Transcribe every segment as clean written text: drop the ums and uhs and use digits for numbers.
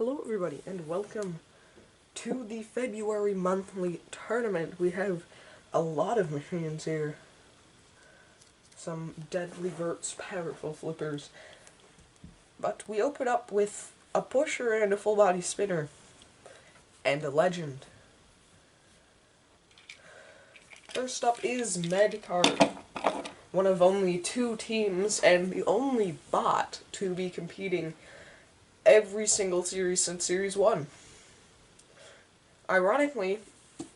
Hello everybody, and welcome to the February monthly tournament. We have a lot of machines here. Some deadly verts, powerful flippers. But we open up with a pusher and a full body spinner. And a legend. First up is Medcard. One of only two teams, and the only bot to be competing every single series since Series 1. Ironically,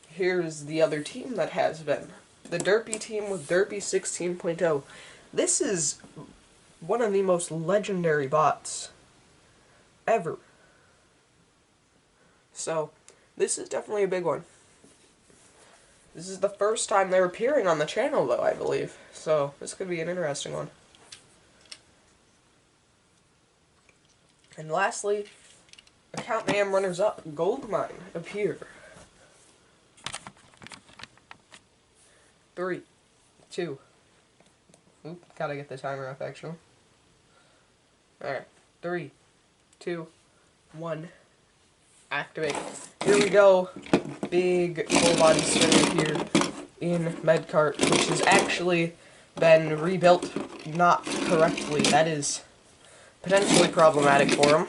here's the other team that has been. The Derpy team with Derpy 16.0. This is one of the most legendary bots ever. So, this is definitely a big one. This is the first time they're appearing on the channel, though, I believe. So, this could be an interesting one. And lastly, account name runners-up, Goldmine, appear. 3, 2. Oop, gotta get the timer up, actually. Alright, 3, 2, 1. Activate. Here we go. Big full body spinner here in Medcart, which has actually been rebuilt not correctly. That is potentially problematic for him.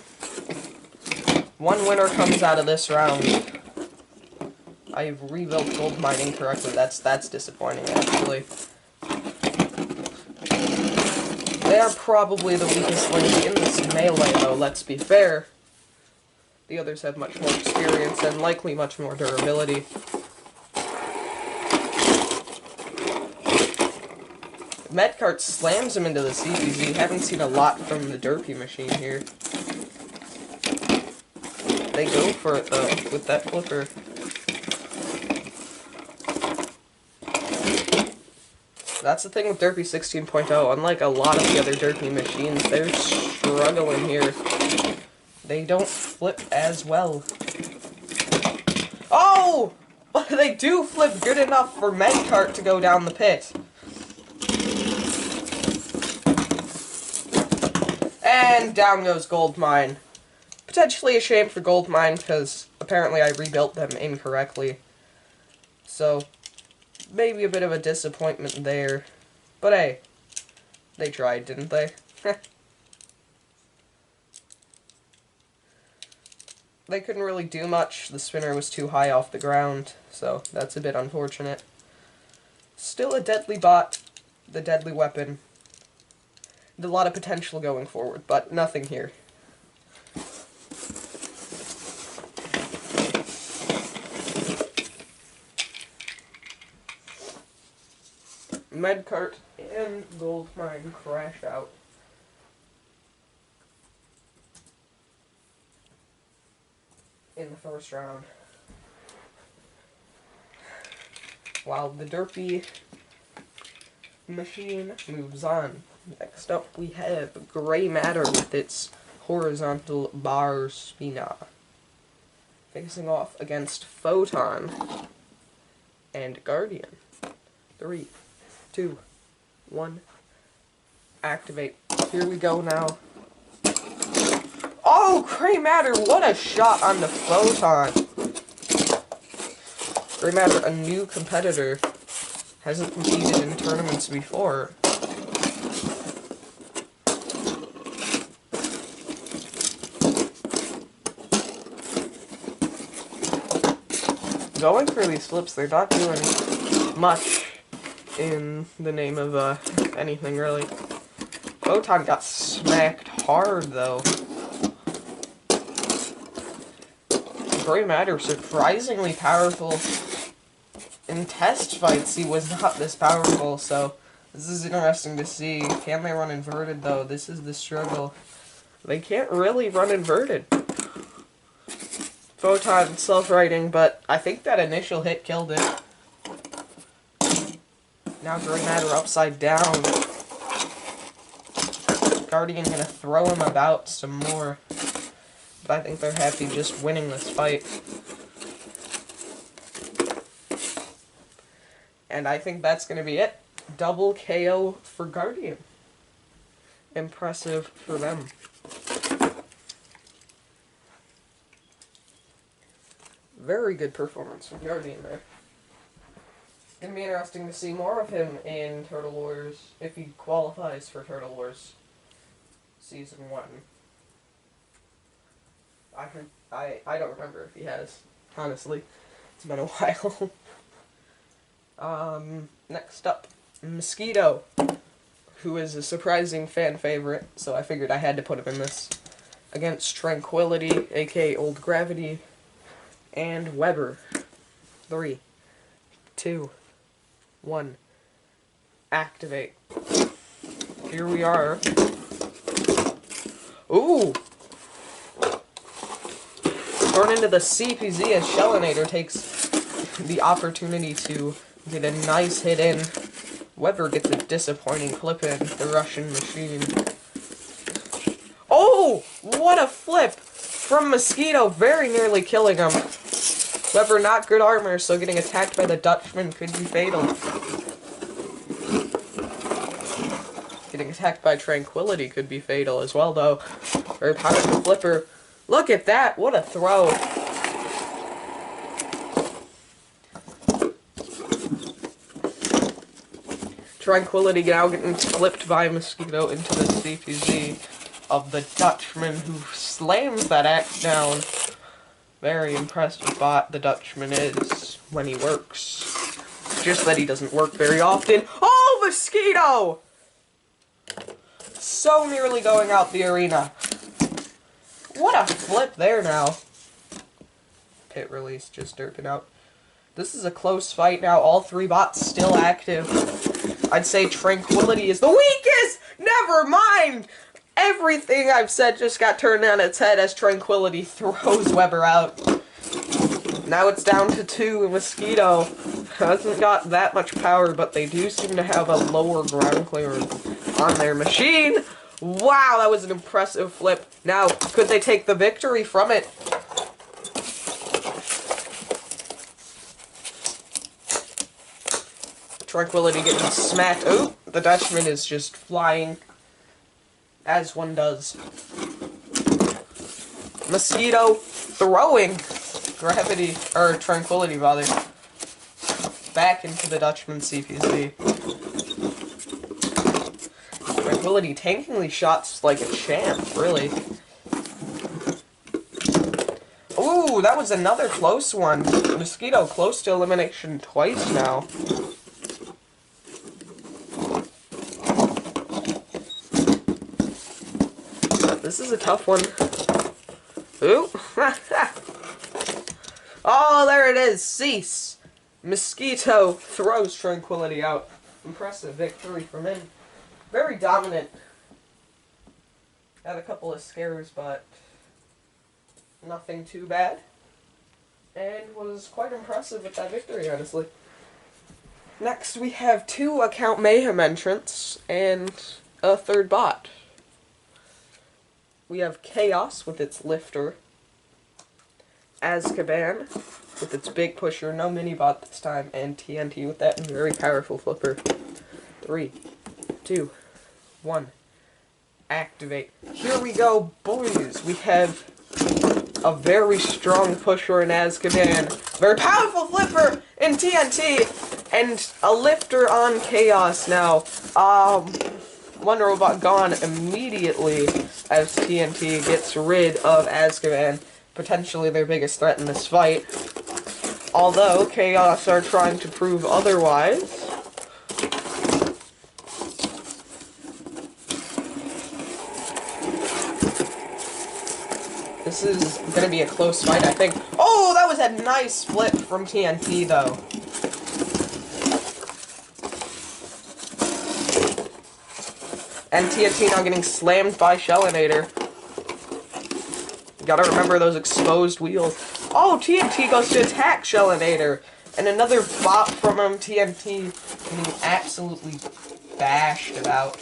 One winner comes out of this round. I've rebuilt Goldmine incorrectly. That's disappointing, actually. They are probably the weakest link in this melee, though, let's be fair. The others have much more experience and likely much more durability. Medcart slams him into the CPZ. Haven't seen a lot from the Derpy machine here. They go for it, though, with that flipper. That's the thing with Derpy 16.0. Unlike a lot of the other Derpy machines, they're struggling here. They don't flip as well. Oh! They do flip good enough for Medcart to go down the pit. And down goes Goldmine. Potentially a shame for Goldmine, because apparently I rebuilt them incorrectly. So, maybe a bit of a disappointment there. But hey, they tried, didn't they? They couldn't really do much. The spinner was too high off the ground, so that's a bit unfortunate. Still a deadly bot, the deadly weapon. And a lot of potential going forward, but nothing here. Medcart and Goldmine crash out. In the first round. While the Derpy machine moves on. Next up we have Gray Matter with its horizontal bar spinner. Facing off against Photon and Guardian. 3, 2, 1. Activate. Here we go now. Oh, Gray Matter, what a shot on the Photon. Gray Matter, a new competitor, hasn't competed in tournaments before. Going for these flips, they're not doing much in the name of anything, really. Photon got smacked hard, though. Gray Matter, surprisingly powerful. In test fights, he was not this powerful, so this is interesting to see. Can they run inverted, though? This is the struggle. They can't really run inverted. Photon self-righting, but I think that initial hit killed it. Now Gray Matter upside down. Guardian gonna throw him about some more. But I think they're happy just winning this fight. And I think that's going to be it. Double KO for Guardian. Impressive for them. Very good performance from Guardian there. Gonna be interesting to see more of him in Turtle Wars, if he qualifies for Turtle Wars Season 1. I don't remember if he has, honestly. It's been a while. Next up, Mosquito, who is a surprising fan favorite, so I figured I had to put him in this. Against Tranquility, aka Old Gravity, and Weber. 3, 2, 1. Activate. Here we are. Ooh! Thrown into the CPZ as Shellinator takes the opportunity to get a nice hit in. Weber gets a disappointing clip in the Russian machine. Oh! What a flip from Mosquito, very nearly killing him. Weber not good armor, so getting attacked by the Dutchman could be fatal. Getting attacked by Tranquility could be fatal as well, though. Very powerful flipper. Look at that! What a throw! Tranquility now getting flipped by Mosquito into the CPZ of the Dutchman, who slams that axe down. Very impressive bot the Dutchman is when he works. Just that he doesn't work very often. Oh, Mosquito! So nearly going out the arena. What a flip there now. Pit release, just derping out. This is a close fight now. All 3 bots still active. I'd say Tranquility is the weakest! Never mind! Everything I've said just got turned on its head as Tranquility throws Weber out. Now it's down to 2. Mosquito hasn't got that much power, but they do seem to have a lower ground clearance on their machine. Wow, that was an impressive flip. Now, could they take the victory from it? Tranquility getting smacked. Oh, the Dutchman is just flying. As one does. Mosquito throwing Gravity, or Tranquility rather, back into the Dutchman CPZ. Tranquility tanking these shots like a champ, really. Ooh, that was another close one. Mosquito close to elimination twice now. This is a tough one. Ooh. Oh, there it is. Cease. Mosquito throws Tranquility out. Impressive victory from him. Very dominant. Had a couple of scares, but nothing too bad. And was quite impressive with that victory, honestly. Next, we have 2 account Mayhem entrants and a 3rd bot. We have Khaos with its lifter, Azkaban with its big pusher, no mini-bot this time, and TNT with that very powerful flipper. 3, 2, 1, activate. Here we go, boys. We have a very strong pusher in Azkaban, very powerful flipper in TNT, and a lifter on Khaos now. One robot gone immediately as TNT gets rid of Azkaban, potentially their biggest threat in this fight. Although Khaos are trying to prove otherwise. This is going to be a close fight, I think. Oh, that was a nice flip from TNT, though. And TNT now getting slammed by Shellinator. Gotta remember those exposed wheels. Oh, TNT goes to attack Shellinator. And another bop from him, TNT getting absolutely bashed about.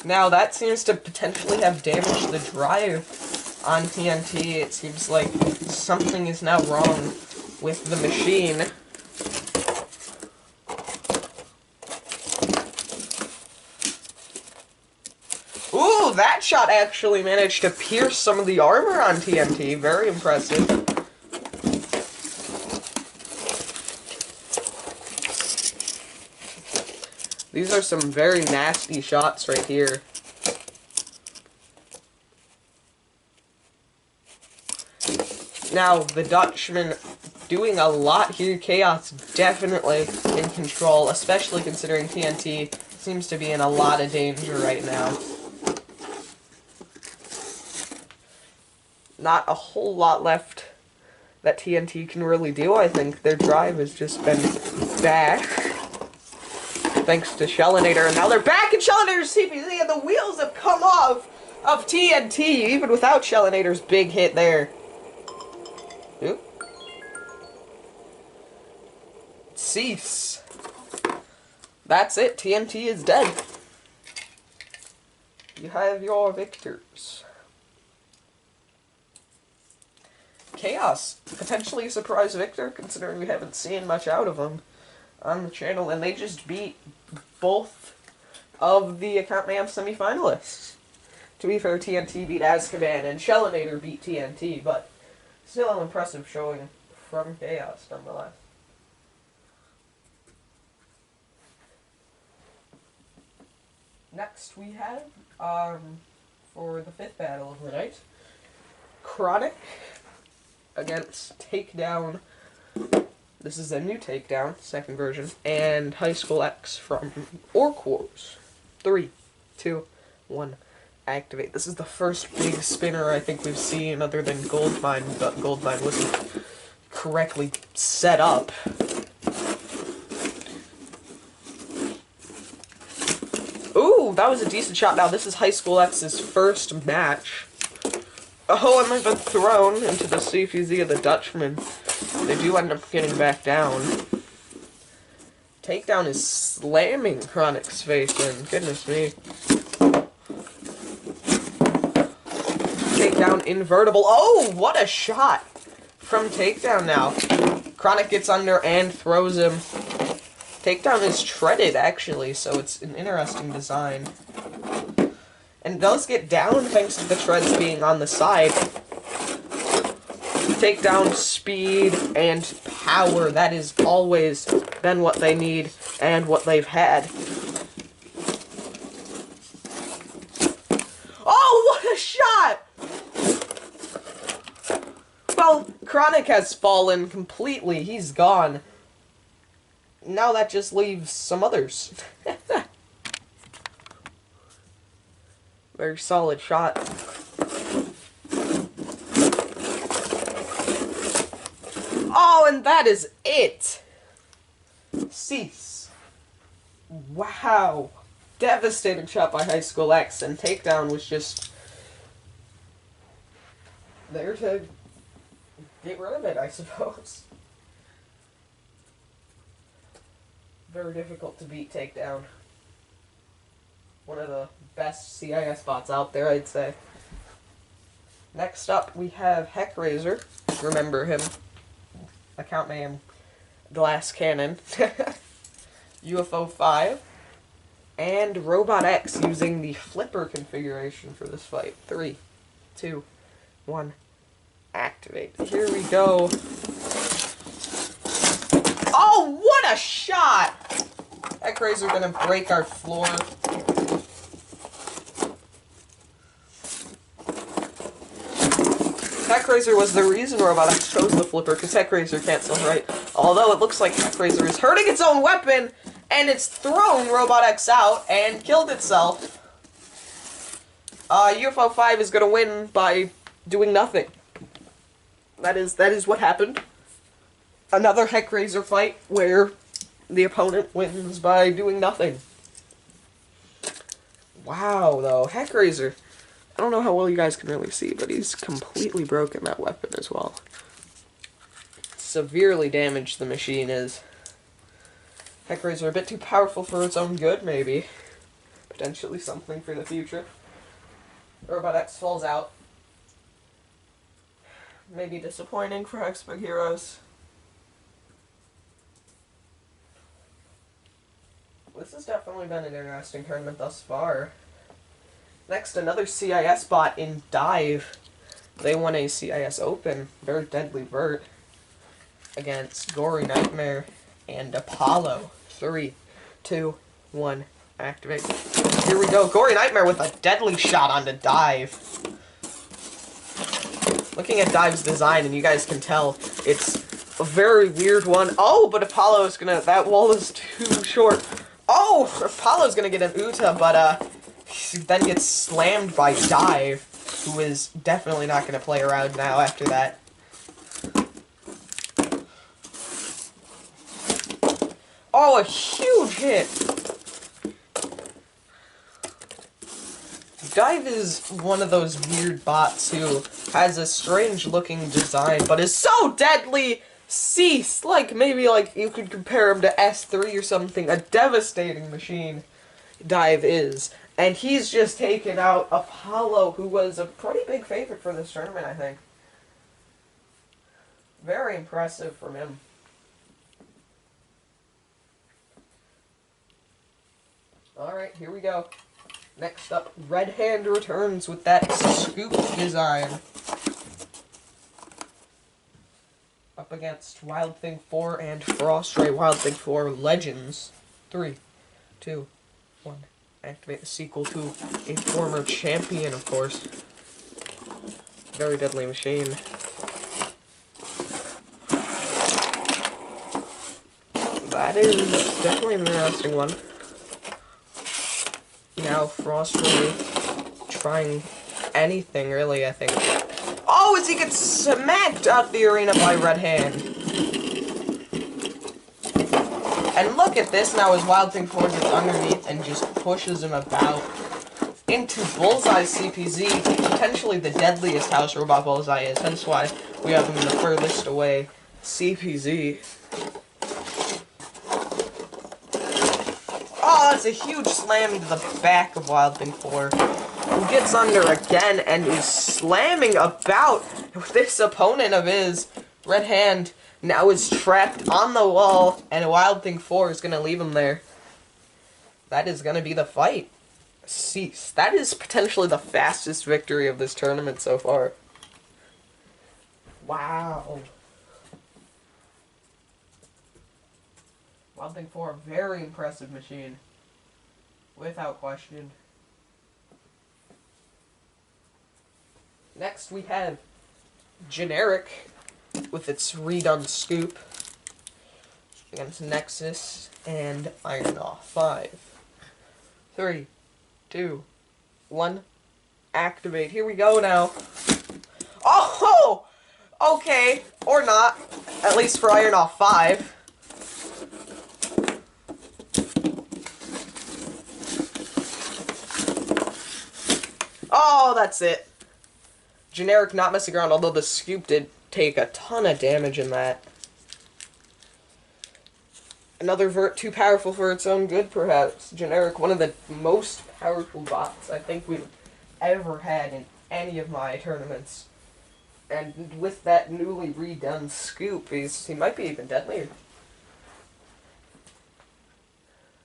Now, that seems to potentially have damaged the drive on TNT. It seems like something is now wrong with the machine. that shot actually managed to pierce some of the armor on TNT. Very impressive. These are some very nasty shots right here. Now, the Dutchman doing a lot here. Khaos definitely in control, especially considering TNT seems to be in a lot of danger right now. Not a whole lot left that TNT can really do. I think their drive has just been bashed. Thanks to Shellinator, and now they're back in Shellinator's CPZ, and the wheels have come off of TNT, even without Shellinator's big hit there. Oop. Cease. That's it. TNT is dead. You have your victors. Khaos, potentially a surprise victor, considering we haven't seen much out of him on the channel, and they just beat both of the Account Mayhem semi-finalists. To be fair, TNT beat Azkaban, and Shellinator beat TNT, but still an impressive showing from Khaos, nonetheless. Next we have, for the 5th battle of the night, Kronic against Takedown. This is a new Takedown, 2nd version, and Highschool X from Orc Wars. 3, 2, 1, activate. This is the first big spinner I think we've seen other than Goldmine, but Goldmine wasn't correctly set up. Ooh, that was a decent shot. Now, this is Highschool X's first match. Oh, and they've been thrown into the CPZ of the Dutchman. They do end up getting back down. Takedown is slamming Kronic's face in. Goodness me. Takedown invertible. Oh, what a shot from Takedown now. Kronic gets under and throws him. Takedown is treaded, actually, so it's an interesting design. And does get down thanks to the treads being on the side. Takedown speed and power, that has always been what they need and what they've had. Oh, what a shot! Well, Kronic has fallen completely. He's gone. Now that just leaves some others. Very solid shot. Oh, and that is it! Cease. Wow. Devastating shot by Highschool X, and Takedown was just there to get rid of it, I suppose. Very difficult to beat Takedown. One of the best CIS bots out there, I'd say. Next up, we have Heckraiser. Remember him. Account Mayhem Glass Cannon. UFO 5. And Robot X using the flipper configuration for this fight. 3, 2, 1, activate. Here we go. Oh, what a shot! Heckraiser gonna break our floor. Heckraiser was the reason Robot X chose the flipper, because Heckraiser can't still right. Although it looks like Heckraiser is hurting its own weapon, and it's thrown Robot X out and killed itself. UFO 5 is gonna win by doing nothing. That is what happened. Another Heckraiser fight where the opponent wins by doing nothing. Wow, though. Heckraiser. I don't know how well you guys can really see, but he's completely broken that weapon as well. Severely damaged the machine is. Heckraiser a bit too powerful for its own good, maybe. Potentially something for the future. Robot X falls out. Maybe disappointing for X-Big Heroes. This has definitely been an interesting tournament thus far. Next, another CIS bot in Dive. They won a CIS Open. Very deadly Bert against Gory Nightmare and Apollo. 3, 2, 1, activate. Here we go. Gory Nightmare with a deadly shot onto Dive. Looking at Dive's design, and you guys can tell, it's a very weird one. Oh, but Apollo's gonna... That wall is too short. Oh! Apollo's gonna get an OOTA, but, he then gets slammed by Dive, who is definitely not gonna play around now after that. Oh, a huge hit! Dive is one of those weird bots who has a strange looking design, but is so deadly ceased. Like, maybe like you could compare him to S3 or something. A devastating machine Dive is. And he's just taken out Apollo, who was a pretty big favorite for this tournament, I think. Very impressive from him. Alright, here we go. Next up, Red Hand returns with that scoop design. Up against Wild Thing 4 and Frost Ray Wild Thing 4 Legends. 3, 2, 1. Activate the sequel to a former champion, of course. Very deadly machine. That is definitely an interesting one. Now Frost Ray trying anything, really, I think. Oh, as he gets smacked out the arena by Red Hand. And look at this now as Wild Thing 4 gets underneath and just pushes him about into Bullseye CPZ, potentially the deadliest house robot Bullseye is, hence why we have him the furthest away. CPZ. Oh, that's a huge slam into the back of Wild Thing 4. Who gets under again and is slamming about with this opponent of his. Red Hand now is trapped on the wall, and Wild Thing 4 is going to leave him there. That is going to be the fight. Cease. That is potentially the fastest victory of this tournament so far. Wow. Wild Thing 4, very impressive machine. Without question. Next we have Generic with its redone scoop against Nexus and Iron Off. 5, 3, 2, 1, activate. Here we go now. Oh! Okay, or not. At least for Iron Off 5. Oh, that's it. Generic not messing around, although the scoop did take a ton of damage in that. Another Vert too powerful for its own good, perhaps. Generic, one of the most powerful bots I think we've ever had in any of my tournaments. And with that newly redone scoop, he might be even deadlier.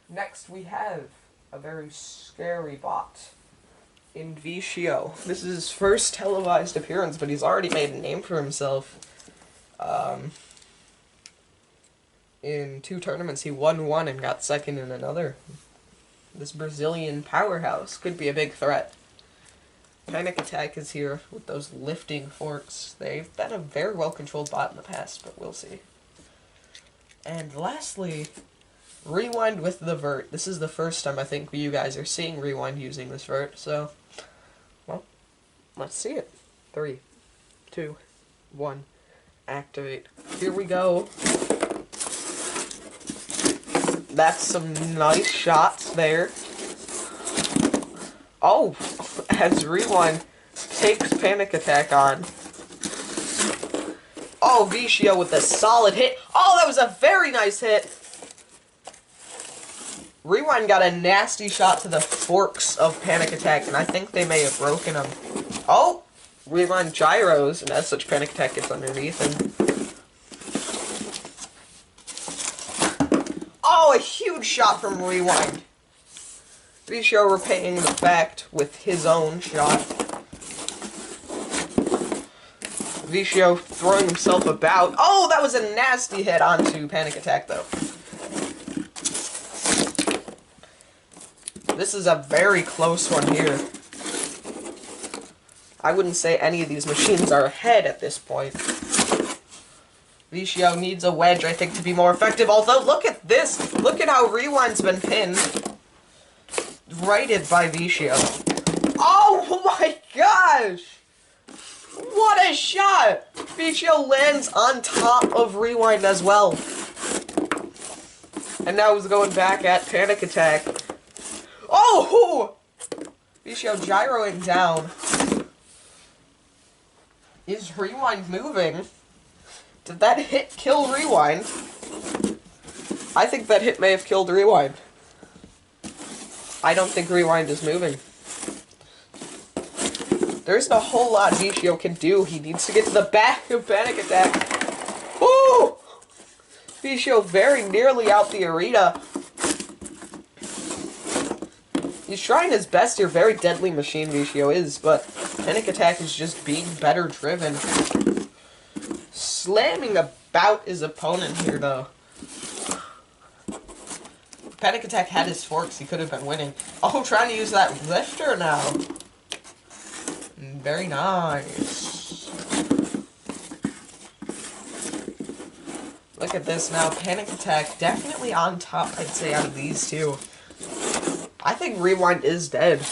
Next we have a very scary bot in Vicio. This is his first televised appearance, but he's already made a name for himself. In 2 tournaments, he won 1 and got 2nd in another. This Brazilian powerhouse could be a big threat. Panic Attack is here with those lifting forks. They've been a very well-controlled bot in the past, but we'll see. And lastly, Rewind with the Vert. This is the first time I think you guys are seeing Rewind using this Vert, so, well, let's see it. 3, 2, 1, activate. Here we go. That's some nice shots there. Oh, as Rewind takes Panic Attack on. Oh, Vicio with a solid hit. Oh, that was a very nice hit. Rewind got a nasty shot to the forks of Panic Attack, and I think they may have broken them. Oh! Rewind gyros, and as such, Panic Attack gets underneath him. Oh, a huge shot from Rewind. Vicio repaying the fact with his own shot. Vicio throwing himself about. Oh, that was a nasty hit onto Panic Attack, though. This is a very close one here. I wouldn't say any of these machines are ahead at this point. Vicio needs a wedge, I think, to be more effective. Although, look at this! Look at how Rewind's been pinned. Righted by Vicio. Oh my gosh! What a shot! Vicio lands on top of Rewind as well. And now he's going back at Panic Attack. Oh! Vicio gyroing down. Is Rewind moving? Did that hit kill Rewind? I think that hit may have killed Rewind. I don't think Rewind is moving. There isn't a whole lot Vicio can do. He needs to get to the back of Panic Attack. Woo! Vicio very nearly out the arena. He's trying his best here. Very deadly machine Vicio is, but Panic Attack is just being better driven. Slamming about his opponent here, though. If Panic Attack had his forks, he could have been winning. Oh, trying to use that lifter now. Very nice. Look at this now. Panic Attack definitely on top, I'd say, out of these two. I think Rewind is dead.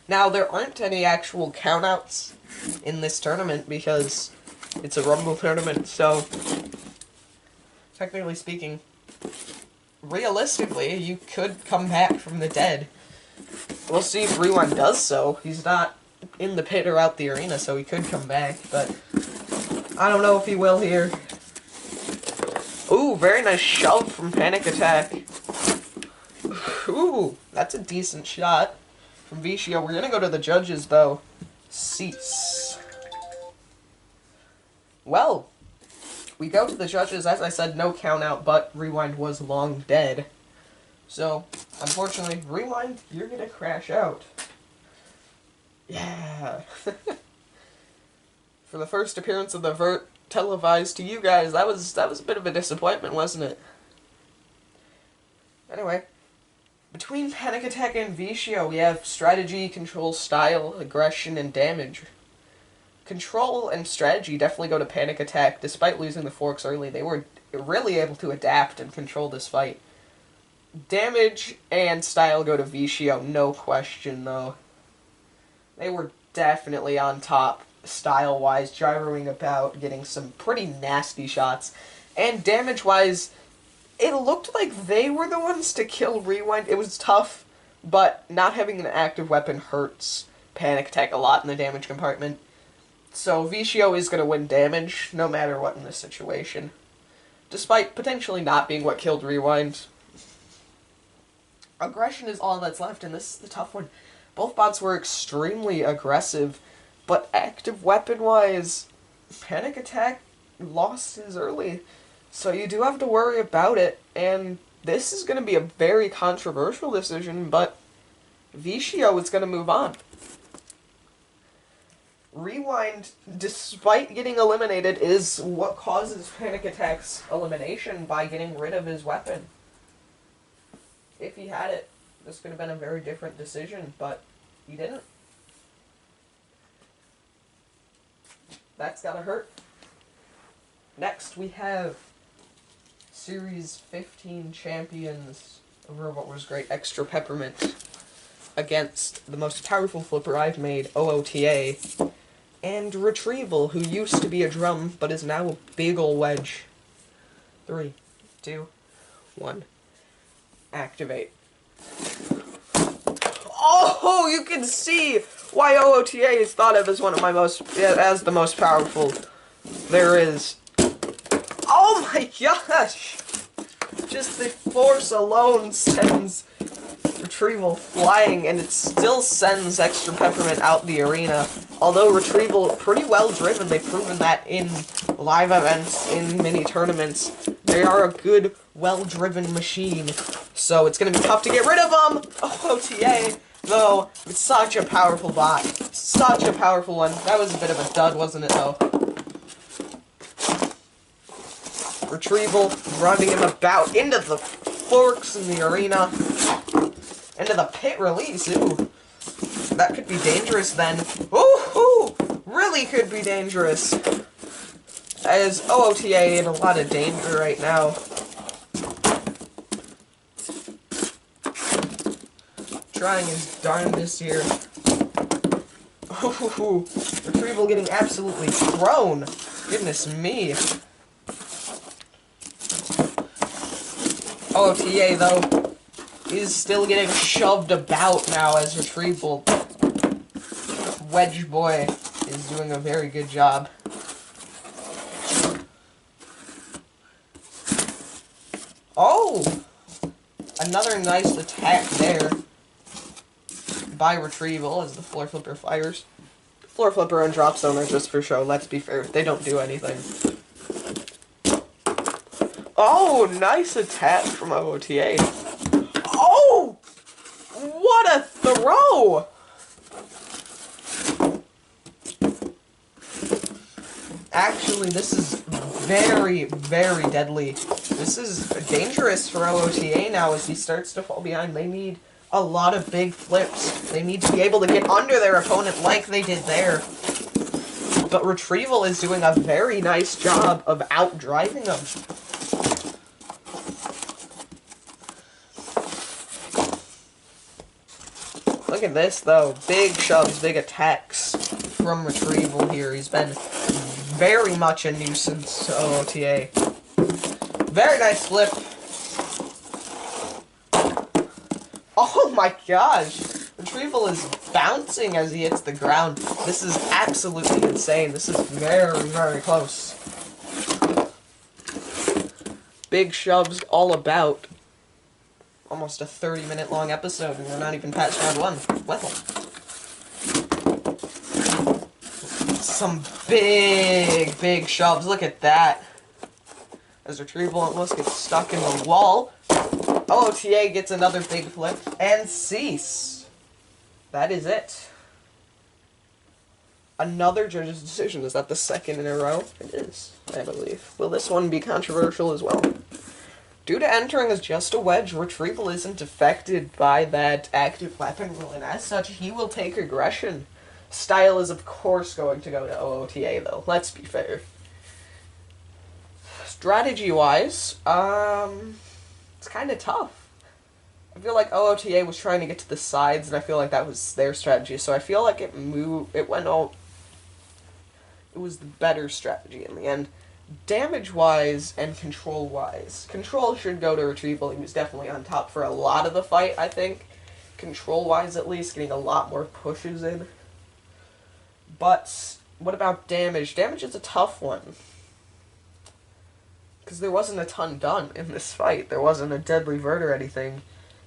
Now, there aren't any actual countouts in this tournament because it's a Rumble tournament, so technically speaking, realistically, you could come back from the dead. We'll see if Rewind does so. He's not in the pit or out the arena, so he could come back, but I don't know if he will here. Ooh, very nice shove from Panic Attack. Ooh, that's a decent shot from Vicio. We're gonna go to the judges, though. Cease. Well, we go to the judges. As I said, no count out, but Rewind was long dead. So, unfortunately, Rewind, you're gonna crash out. Yeah. For the first appearance of the Vert televised to you guys, that was a bit of a disappointment, wasn't it? Anyway, between Panic Attack and Vicio, we have strategy, control, style, aggression, and damage. Control and strategy definitely go to Panic Attack. Despite losing the forks early, they were really able to adapt and control this fight. Damage and style go to Vicio, no question, though. They were definitely on top, style-wise, gyroing about, getting some pretty nasty shots. And damage-wise, it looked like they were the ones to kill Rewind. It was tough, but not having an active weapon hurts Panic Attack a lot in the damage compartment. So Vicio is going to win damage, no matter what in this situation. Despite potentially not being what killed Rewind. Aggression is all that's left, and this is the tough one. Both bots were extremely aggressive, but active weapon-wise, Panic Attack lost his early. So you do have to worry about it, and this is going to be a very controversial decision, but Vicio is going to move on. Rewind, despite getting eliminated, is what causes Panic Attack's elimination by getting rid of his weapon. If he had it, this could have been a very different decision, but he didn't. That's gotta hurt. Next, we have Series 15 champions over what was great, Extra Peppermint, against the most powerful flipper I've made, OOTA, and Retrieval, who used to be a drum, but is now a big ol' wedge. 3, 2, 1. Activate. Oh, you can see why OOTA is thought of as one of my as the most powerful there is. Oh my gosh! Just the force alone sends Retrieval flying, and it still sends Extra Peppermint out the arena. Although Retrieval, pretty well driven, they've proven that in live events, in mini tournaments. They are a good, well-driven machine. So it's going to be tough to get rid of them. OOTA, though, it's such a powerful bot. Such a powerful one. That was a bit of a dud, wasn't it, though? Retrieval, running him about into the forks in the arena. Into the pit release, ooh. That could be dangerous then. Ooh, really could be dangerous. As OOTA in a lot of danger right now. Trying his darndest here. Ooh, Retrieval getting absolutely thrown. Goodness me. OOTA, though, is still getting shoved about now as Retrieval. Wedge Boy is doing a very good job. Oh! Another nice attack there by Retrieval as the Floor Flipper fires. Floor Flipper and Drop Zone are just for show, let's be fair. They don't do anything. Oh, nice attack from OOTA. Oh! What a throw! Actually, this is very, very deadly. This is dangerous for OOTA now as he starts to fall behind. They need a lot of big flips. They need to be able to get under their opponent like they did there. But Retrieval is doing a very nice job of outdriving them. Look at this, though. Big shoves, big attacks from Retrieval here. He's been very much a nuisance to OOTA. Very nice flip. Oh my gosh! Retrieval is bouncing as he hits the ground. This is absolutely insane. This is very, very close. Big shoves all about. Almost a 30-minute long episode, and we're not even past round one. Well. Some big, big shoves. Look at that. As Retrieval almost gets stuck in the wall. OOTA gets another big flip. And cease. That is it. Another judge's decision. Is that the second in a row? It is, I believe. Will this one be controversial as well? Due to entering as just a wedge, Retrieval isn't affected by that active weapon rule, and as such, he will take aggression. Style is, of course, going to go to OOTA, though. Let's be fair. Strategy-wise, it's kind of tough. I feel like OOTA was trying to get to the sides, and I feel like that was their strategy, so I feel like it was the better strategy in the end. Damage-wise and control-wise. Control should go to Retrieval. He was definitely on top for a lot of the fight, I think. Control-wise, at least, getting a lot more pushes in. But what about damage? Damage is a tough one. Because there wasn't a ton done in this fight. There wasn't a deadly vert or anything.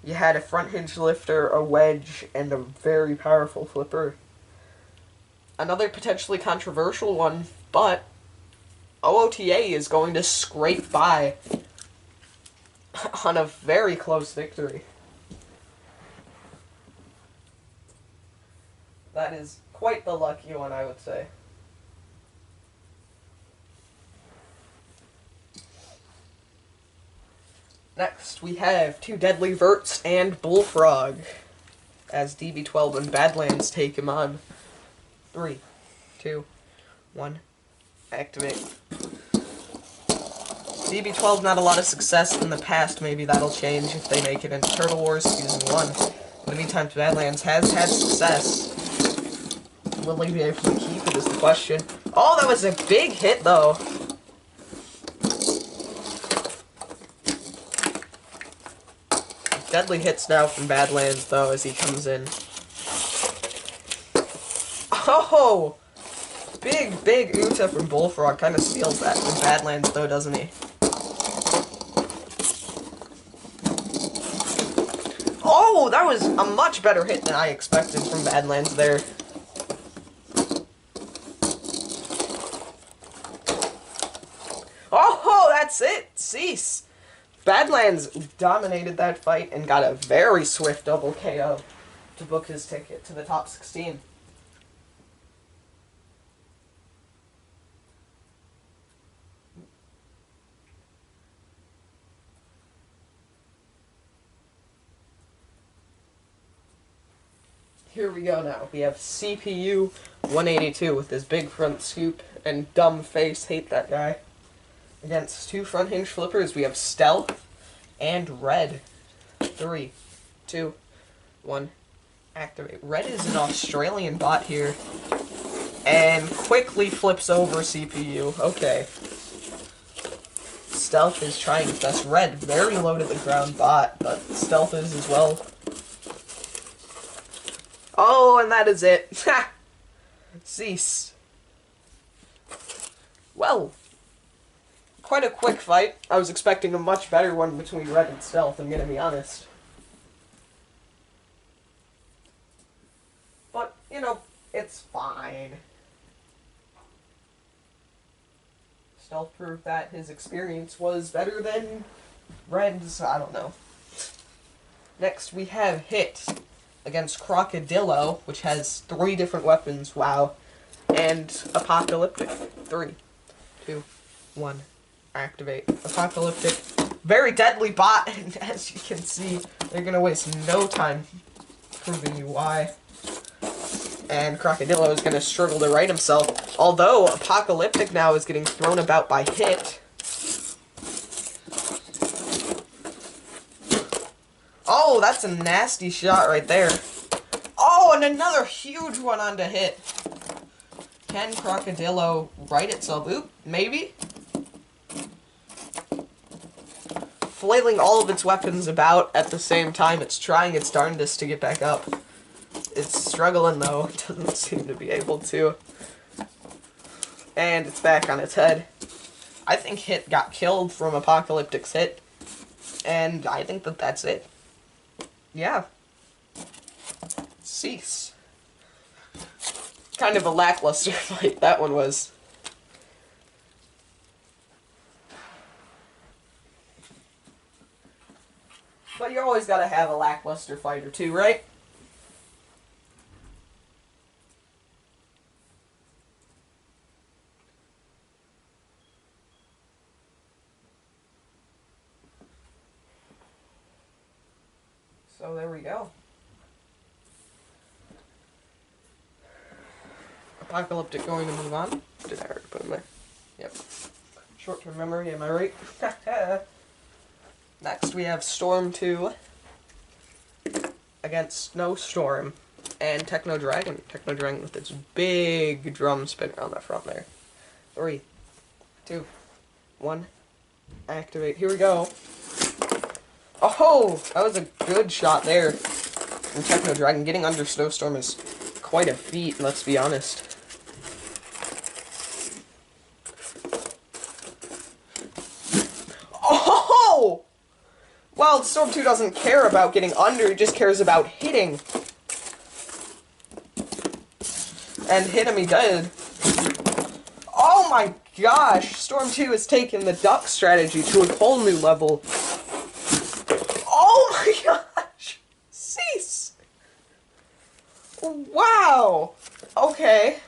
You had a front hinge lifter, a wedge, and a very powerful flipper. Another potentially controversial one, but OOTA is going to scrape by on a very close victory. That is quite the lucky one, I would say. Next, we have two deadly verts and Bullfrog as DB12 and Badlands take him on. 3, 2, 1. Activate. DB12 not a lot of success in the past. Maybe that'll change if they make it into Turtle Wars Season 1. In the meantime, Badlands has had success. Will they be able to keep it is the question. Oh, that was a big hit, though. Deadly hits now from Badlands, though, as he comes in. Oh! Big, big OOTA from Bullfrog. Kind of steals that from Badlands, though, doesn't he? Oh, that was a much better hit than I expected from Badlands there. Oh, that's it! Cease! Badlands dominated that fight and got a very swift double KO to book his ticket to the top 16. Here we go now. We have CPU 182 with his big front scoop and dumb face. Hate that guy. Against two front hinge flippers, we have Stealth and Red. 3, 2, 1, activate. Red is an Australian bot here and quickly flips over CPU. Okay. Stealth is trying his best. Red, very low to the ground bot, but Stealth is as well. Oh, and that is it. Ha! Cease. Well, quite a quick fight. I was expecting a much better one between Red and Stealth, I'm gonna be honest. But, you know, it's fine. Stealth proved that his experience was better than Red's, I don't know. Next, we have Hit against Crocodillo, which has 3 different weapons, wow, and Apocalyptic. 3, 2, 1, activate. Apocalyptic, very deadly bot, and as you can see, they're gonna waste no time proving you why. And Crocodillo is gonna struggle to right himself, although Apocalyptic now is getting thrown about by Hit. Oh, that's a nasty shot right there. Oh, and another huge one onto Hit. Can Crocodillo right itself? Oop, maybe? Flailing all of its weapons about at the same time, it's trying its darndest to get back up. It's struggling though, it doesn't seem to be able to. And it's back on its head. I think Hit got killed from Apocalyptic's hit. And I think that that's it. Yeah. Cease. Kind of a lackluster fight that one was. But you always gotta have a lackluster fight or two, right? So there we go. Apocalyptic going to move on. Did I already put him there? Yep. Short-term memory, am I right? Next we have Storm 2 against Snowstorm and Techno Dragon. Techno Dragon with its big drum spinner on the front there. 3, 2, 1, activate. Here we go. Oh, that was a good shot there from Techno Dragon. Getting under Snowstorm is quite a feat, let's be honest. Oh! Well, Storm 2 doesn't care about getting under, he just cares about hitting. And hit him he did. Oh my gosh! Storm 2 has taken the duck strategy to a whole new level. Oh my gosh! Cease! Wow! Okay.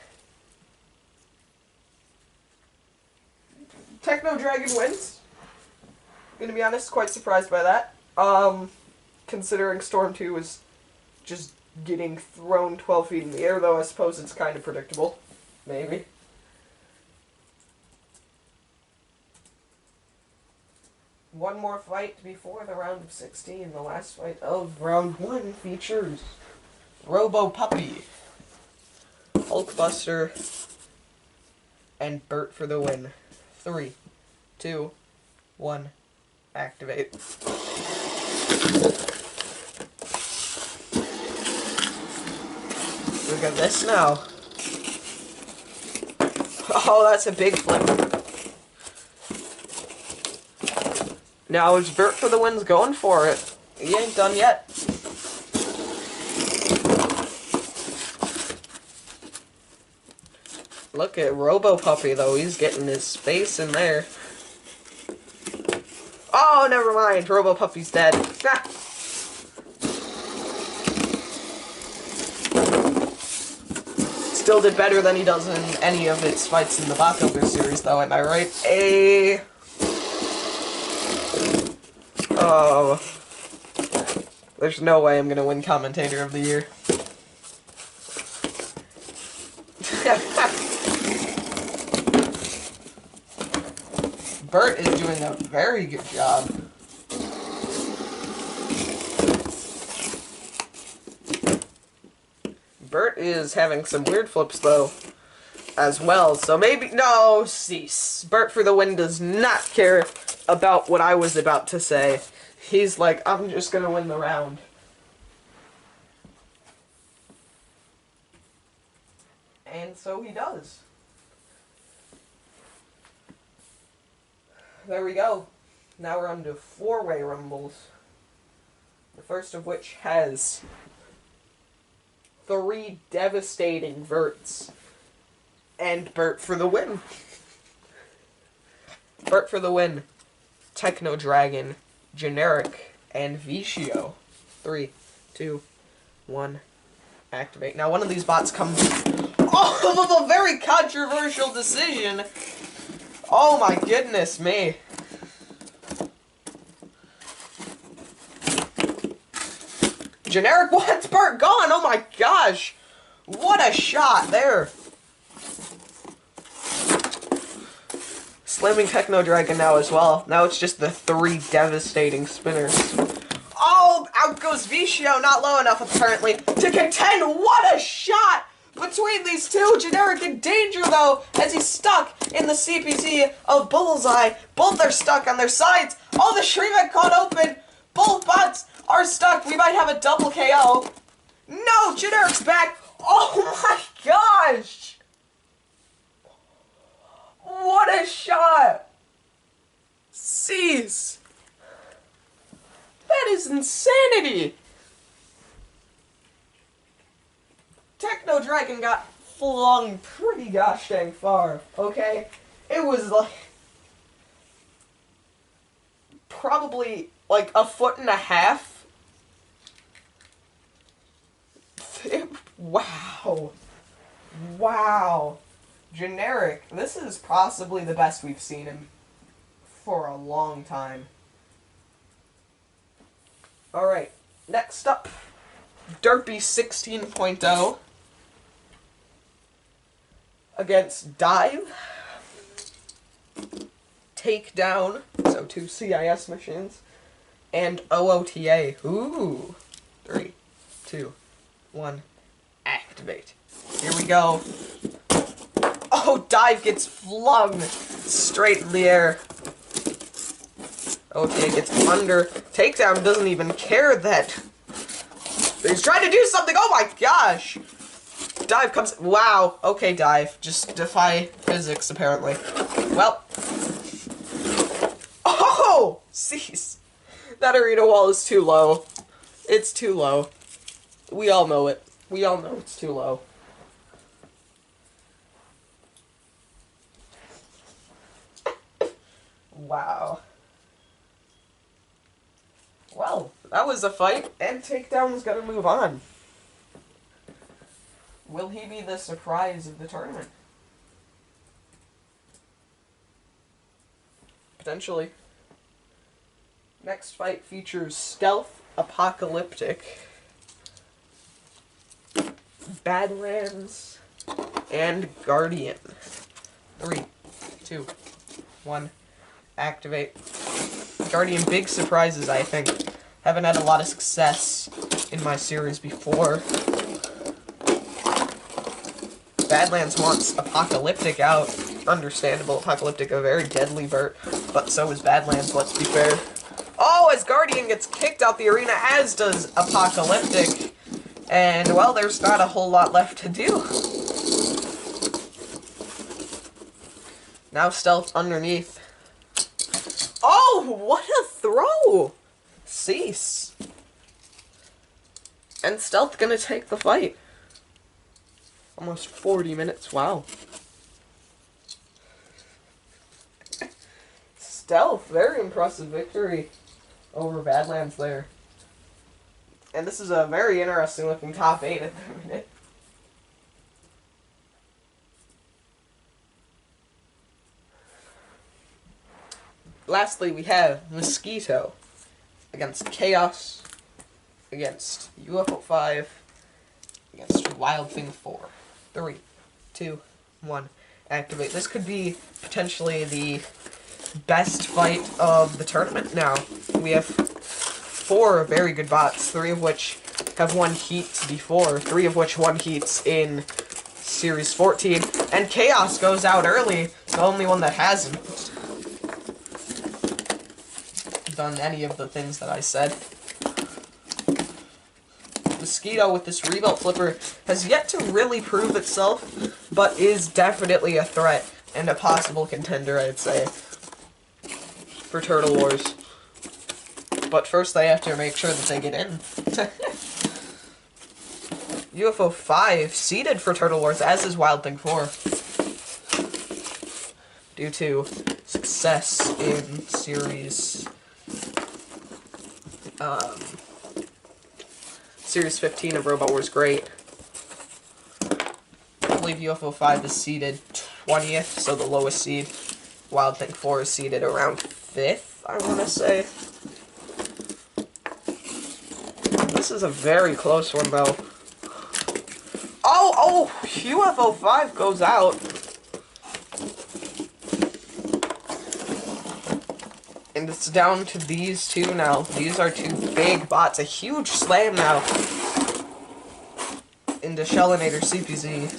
Techno Dragon wins. Gonna be honest, quite surprised by that. Considering Storm 2 was just getting thrown 12 feet in the air, though I suppose it's kind of predictable. Maybe. One more fight before the round of 16. The last fight of round 1 features Robo Puppy, Hulkbuster, and Bert for the win. 3, 2, 1, activate. Look at this now. Oh, that's a big flip. Now is Bert for the win's going for it. He ain't done yet. Look at Robo Puppy though, he's getting his face in there. Oh, never mind. Robo Puppy's dead. Still did better than he does in any of its fights in the Bakugo series, though, am I right? Oh. There's no way I'm gonna win Commentator of the Year. Bert is doing a very good job. Bert is having some weird flips, though, as well. So maybe... No, cease. Bert for the win does not care about what I was about to say. He's like, I'm just gonna win the round. And so he does. There we go. Now we're on to 4-way rumbles. The first of which has 3 devastating verts. And Bert for the win. Bert for the win. Techno Dragon, Generic, and Vicio. 3, 2, 1, activate. Now one of these bots comes off of a very controversial decision. Oh my goodness me. Generic wants Bert gone! Oh my gosh! What a shot there! Slamming Techno Dragon now as well. Now it's just the 3 devastating spinners. Oh! Out goes Vicio, not low enough apparently to contend! What a shot! Between these two, Generic in danger though, as he's stuck in the CPT of Bullseye. Both are stuck on their sides. Oh, the Shriek caught open! Both bots are stuck. We might have a double KO. No, Generic's back. Oh my gosh! What a shot! Cease! That is insanity! Techno Dragon got flung pretty gosh dang far, okay? It was like... probably like 1.5 feet. Wow. Wow. Generic. This is possibly the best we've seen him for a long time. Alright, next up, Derpy 16.0 against Dive, Takedown, so 2 CIS machines, and OOTA. Ooh. 3, 2, 1, activate. Here we go. Oh, Dive gets flung straight in the air. OOTA gets under. Takedown doesn't even care that he's trying to do something. Oh my gosh. Dive comes... Wow. Okay, Dive. Just defy physics, apparently. Well. Oh! Cease. That arena wall is too low. It's too low. We all know it. We all know it's too low. Wow. Well, that was a fight, and Takedown's gonna move on. Will he be the surprise of the tournament? Potentially. Next fight features Stealth, Apocalyptic, Badlands, and Guardian. 3, 2, 1, activate. Guardian, big surprises, I think. Haven't had a lot of success in my series before. Badlands wants Apocalyptic out. Understandable. Apocalyptic, a very deadly Bert, but so is Badlands, let's be fair. Oh, as Guardian gets kicked out the arena, as does Apocalyptic. And, well, there's not a whole lot left to do. Now Stealth underneath. Oh, what a throw! Cease. And Stealth gonna take the fight. Almost 40 minutes, wow. Stealth, very impressive victory over Badlands there. And this is a very interesting looking top 8 at the minute. Lastly, we have Mosquito against Khaos, against UFO 5, against Wild Thing 4. 3, 2, 1, activate. This could be potentially the best fight of the tournament now. We have 4 very good bots, 3 of which have won heats before, 3 of which won heats in Series 14, and Khaos goes out early, the only one that hasn't done any of the things that I said. Mosquito with this rebuilt flipper has yet to really prove itself, but is definitely a threat and a possible contender, I'd say, for Turtle Wars. But first they have to make sure that they get in. UFO 5 seeded for Turtle Wars, as is Wild Thing 4. Due to success in Series 15 of Robot Wars Great. I believe UFO 5 is seeded 20th, so the lowest seed. Wild Thing 4 is seeded around 5th, I want to say. This is a very close one, though. Oh! UFO 5 goes out. And it's down to these two now. These are 2 big bots. A huge slam now into Shellinator CPZ.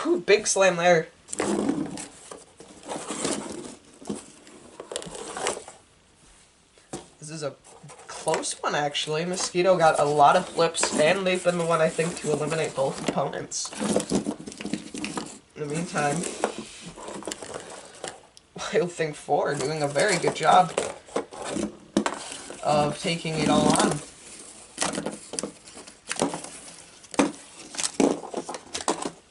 Ooh, big slam there. This is a close one, actually. Mosquito got a lot of flips, and they've been the one, I think, to eliminate both opponents. In the meantime, Wild Thing 4 doing a very good job of taking it all on.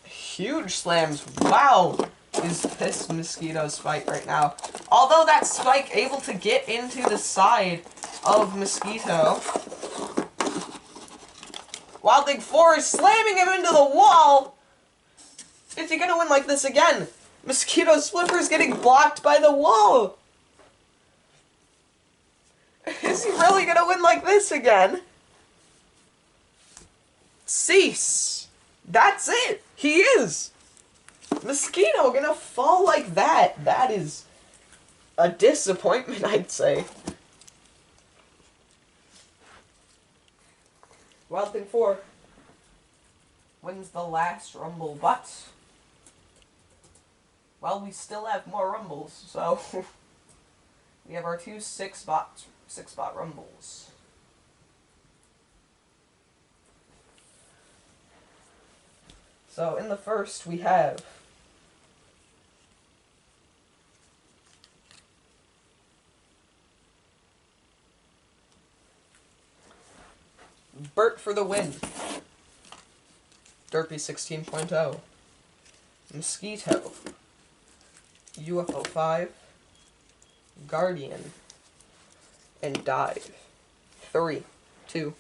Huge slams. Wow, is this Mosquito's fight right now. Although that spike able to get into the side of Mosquito. Wild Thing 4 is slamming him into the wall. Is he gonna win like this again? Mosquito's flipper is getting blocked by the wall. Is he really gonna win like this again? Cease. That's it. He is. Mosquito gonna fall like that. That is a disappointment, I'd say. Wild Thing 4 wins the last Rumble, but, well, we still have more Rumbles, so we have our 2 6-spot Rumbles. So in the first we have Bert for the win. Derpy 16.0. Mosquito. UFO 5. Guardian. And Dive. 3, 2,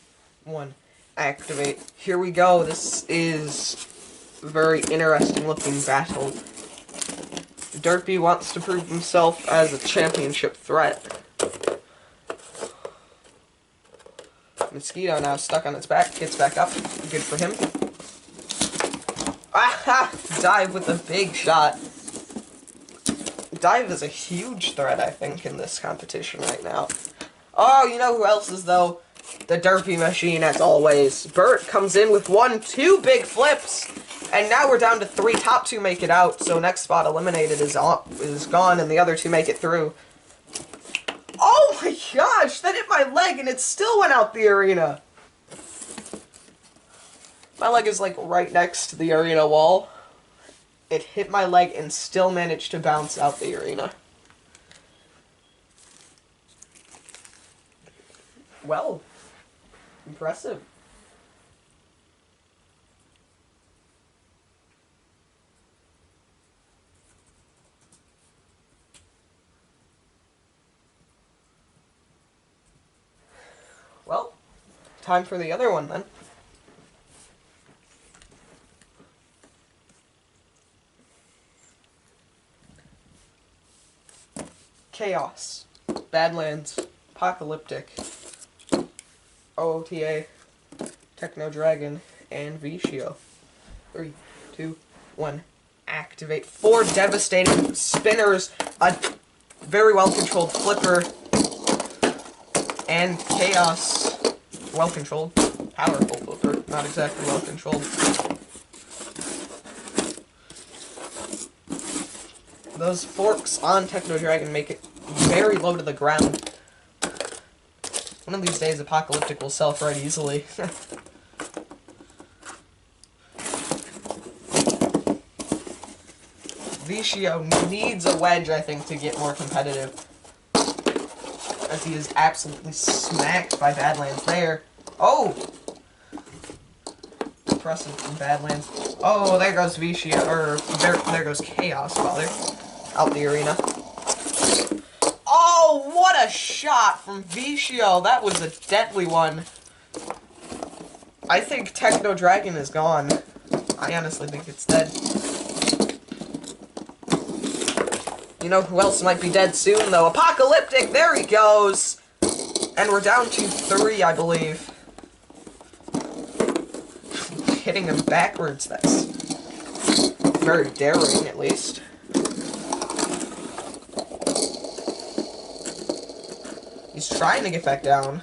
1. Activate. Here we go. This is a very interesting looking battle. Derpy wants to prove himself as a championship threat. Mosquito now stuck on its back, gets back up. Good for him. Aha! Dive with a big shot. Dive is a huge threat, I think, in this competition right now. Oh, you know who else is, though? The Derpy machine, as always. Bert comes in with 2 big flips. And now we're down to 3. Top 2 make it out, so next spot eliminated is gone, and the other 2 make it through. Oh my gosh! That hit my leg, and it still went out the arena! My leg is, like, right next to the arena wall. It hit my leg and still managed to bounce out the arena. Well, impressive. time for the other one then. Khaos, Badlands, Apocalyptic, OOTA, Techno Dragon, and Vicio. 3, 2, 1. Activate. 4 devastating spinners, a very well controlled flipper, and Khaos. Well controlled. Powerful flipper. Not exactly well controlled. Those forks on Techno Dragon make it very low to the ground. One of these days, Apocalyptic will self-right easily. Vicio needs a wedge, I think, to get more competitive. As he is absolutely smacked by Badlands there. Oh! Impressive from Badlands. Oh, there goes Vicio, or there goes Khaos, father. Out the arena. Oh, what a shot from Vicio! That was a deadly one. I think Techno Dragon is gone. I honestly think it's dead. You know who else might be dead soon, though? Apocalyptic! There he goes! And we're down to 3, I believe. Hitting him backwards, that's very daring, at least. He's trying to get back down.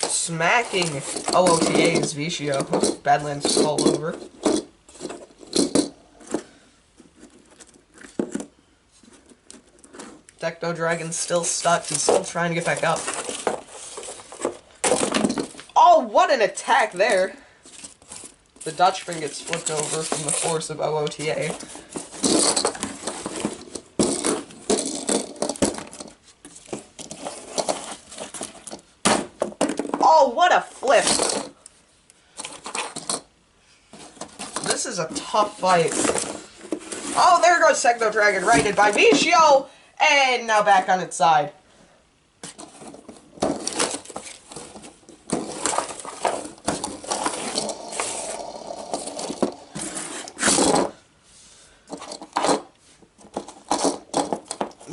Smacking OOTA's Vicio. Badlands just all over. Techno Dragon's still stuck. He's still trying to get back up. Oh, what an attack there! The Dutchman gets flipped over from the force of OOTA. Oh, what a flip! This is a tough fight. Oh, there goes Techno Dragon, righted by Vicio! And now back on its side.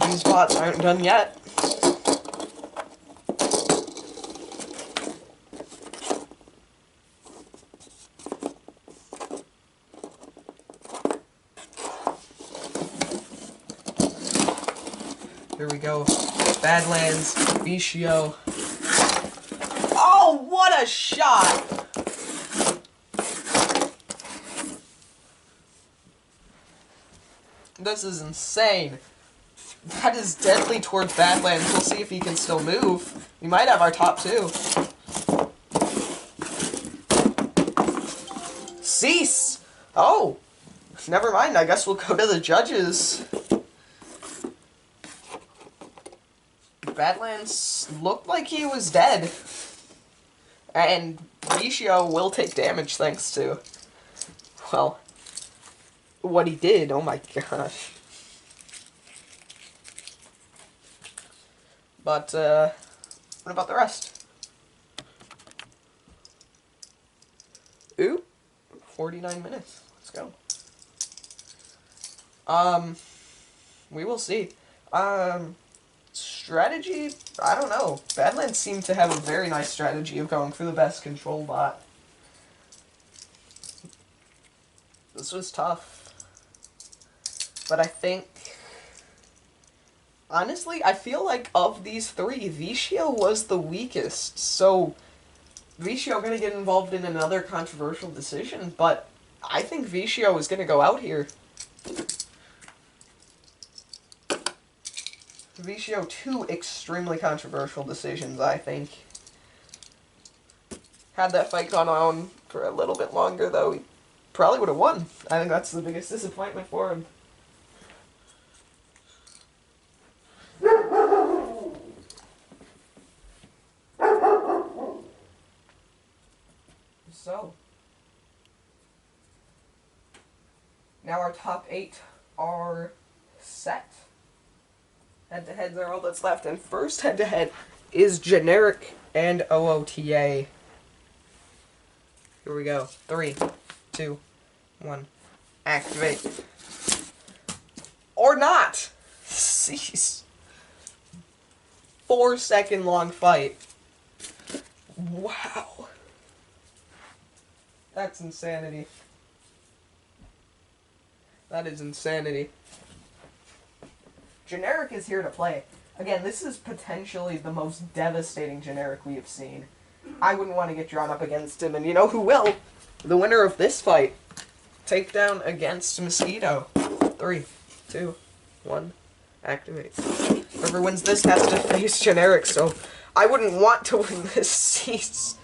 These bots aren't done yet. Here we go. Badlands, Vicio. Oh, what a shot! This is insane. That is deadly towards Badlands. We'll see if he can still move. We might have our top 2. Cease! Oh! Never mind, I guess we'll go to the judges. Badlands looked like he was dead. And Vicio will take damage thanks to, well, what he did. Oh my gosh. But, what about the rest? Ooh, 49 minutes. Let's go. We will see. Strategy? I don't know. Badlands seemed to have a very nice strategy of going for the best control bot. This was tough. But I think... honestly, I feel like of these 3, Vicio was the weakest. So, Vicio gonna get involved in another controversial decision, but I think Vicio is gonna go out here. Vicio, 2 extremely controversial decisions, I think. Had that fight gone on for a little bit longer, though, he probably would have won. I think that's the biggest disappointment for him. So, now our top 8 are set. Head-to-heads are all that's left, and first head-to-head is generic and OOTA. Here we go. 3, 2, 1. Activate. Or not! Jeez. 4-second long fight. Wow. That's insanity. That is insanity. Generic is here to play. Again, this is potentially the most devastating generic we have seen. I wouldn't want to get drawn up against him, and you know who will? The winner of this fight. Takedown against Mosquito. 3, 2, 1. Activate. Whoever wins this has to face generic, so I wouldn't want to win this. Jeez.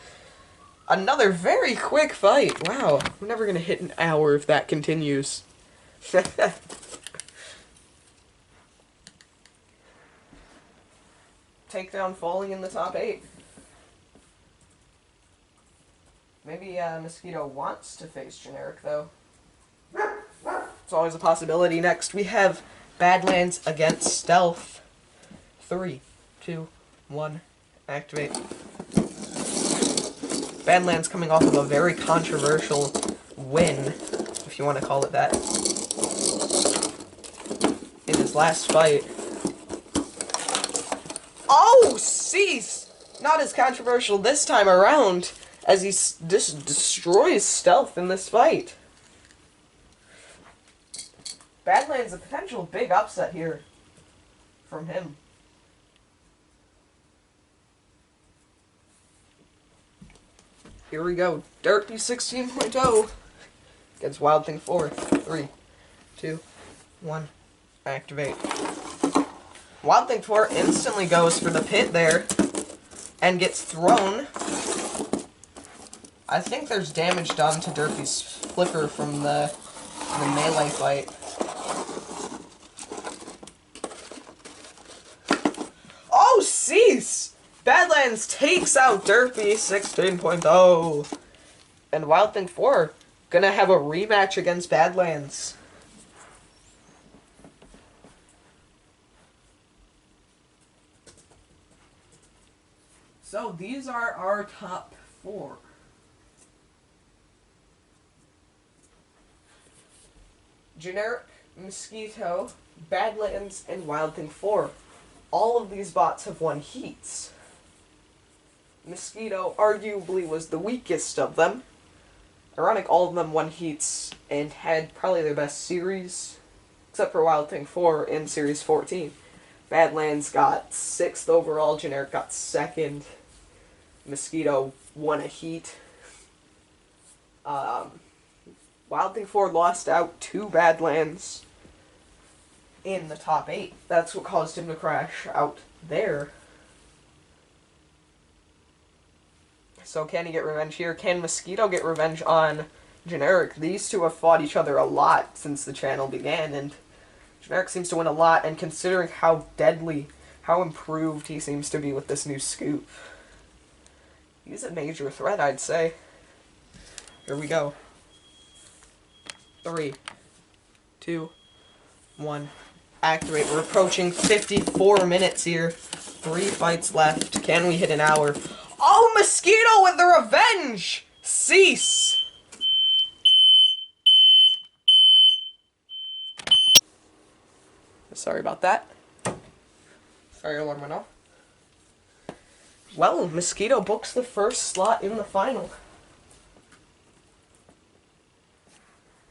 Another very quick fight. Wow. We're never going to hit an hour if that continues. Takedown falling in the top 8. Maybe Mosquito wants to face generic, though. It's always a possibility. Next, we have Badlands against Stealth. 3, 2, 1. Activate. Badlands coming off of a very controversial win, if you want to call it that, in his last fight. Oh, cease! Not as controversial this time around, as he just destroys Stealth in this fight. Badlands, a potential big upset here from him. Here we go. Derpy 16.0 against Wild Thing 4. 3, 2, 1. Activate. Wild Thing 4 instantly goes for the pit there and gets thrown. I think there's damage done to Derpy's flipper from the melee fight. Oh, cease! Badlands takes out Derpy 16.0. And Wild Thing 4 gonna have a rematch against Badlands. So these are our top 4. Generic, Mosquito, Badlands, and Wild Thing 4. All of these bots have won heats. Mosquito arguably was the weakest of them. Ironic, all of them won heats and had probably their best series, except for Wild Thing 4 in Series 14. Badlands got 6th overall, Generic got 2nd. Mosquito won a heat. Wild Thing 4 lost out to Badlands in the top 8. That's what caused him to crash out there. So can he get revenge here? Can Mosquito get revenge on Generic? These two have fought each other a lot since the channel began, and Generic seems to win a lot, and considering how deadly, how improved he seems to be with this new scoop, he's a major threat, I'd say. Here we go. 3, 2, 1. Activate. We're approaching 54 minutes here. 3 fights left. Can we hit an hour? Oh, Mosquito with the revenge! Cease! Sorry about that. Fire alarm went off. Well, Mosquito books the first slot in the final.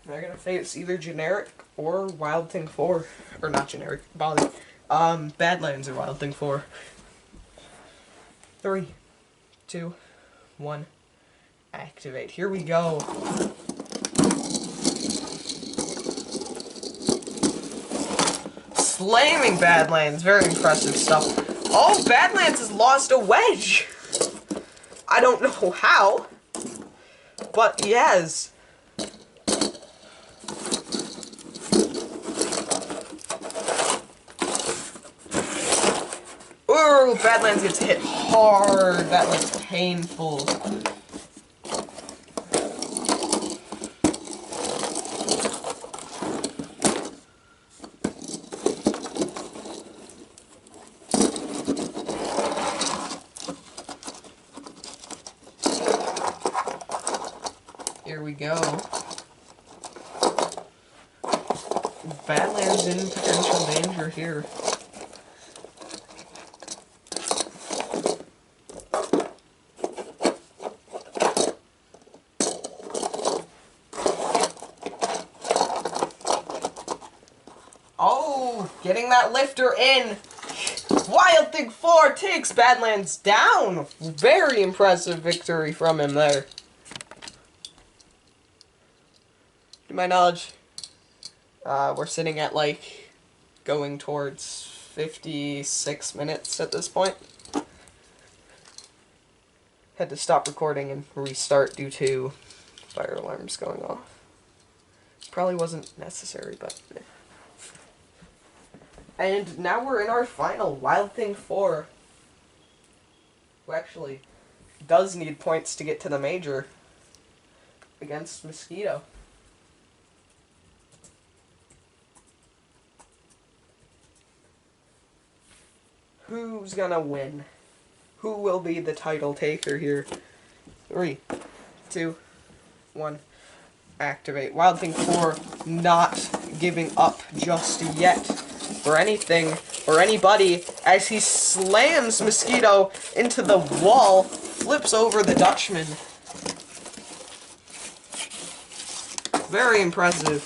They're gonna face either Generic or Wild Thing 4. Or not Generic, bother. Badlands or Wild Thing 4. 3, 2, 1. Activate. Here we go. Flaming Badlands. Very impressive stuff. Oh, Badlands has lost a wedge. I don't know how, but he has. Ooh, Badlands gets hit hard. That was painful. go. Badlands in potential danger here. Oh, getting that lifter in. Wild Thing 4 takes Badlands down. Very impressive victory from him there. To my knowledge, we're sitting at like going towards 56 minutes at this point. Had to stop recording and restart due to fire alarms going off. Probably wasn't necessary, but... And now we're in our final, Wild Thing 4. Who actually does need points to get to the major against Mosquito. Who's gonna win? Who will be the title taker here? 3, 2, 1. Activate. Wild Thing 4 not giving up just yet for anything or anybody as he slams Mosquito into the wall, flips over the Dutchman. Very impressive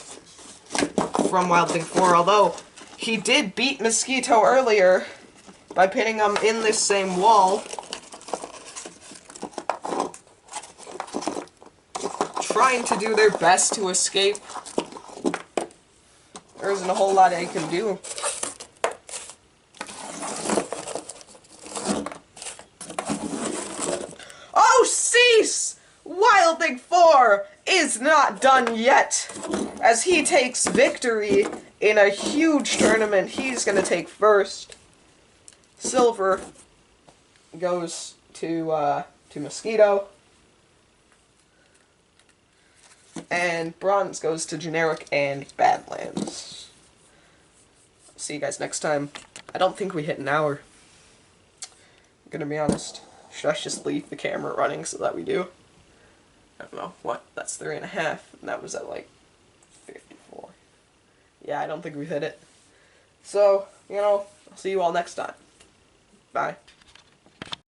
from Wild Thing 4, although he did beat Mosquito earlier by pinning him in this same wall. Trying to do their best to escape. There isn't a whole lot they can do. Oh, cease! Wild Thing 4 is not done yet, as he takes victory in a huge tournament. He's going to take first. Silver goes to Mosquito. And bronze goes to Generic and Badlands. See you guys next time. I don't think we hit an hour. I'm gonna be honest. Should I just leave the camera running so that we do? I don't know. What? That's 3.5. And that was at like 54. Yeah, I don't think we hit it. So, you know, I'll see you all next time. Bye.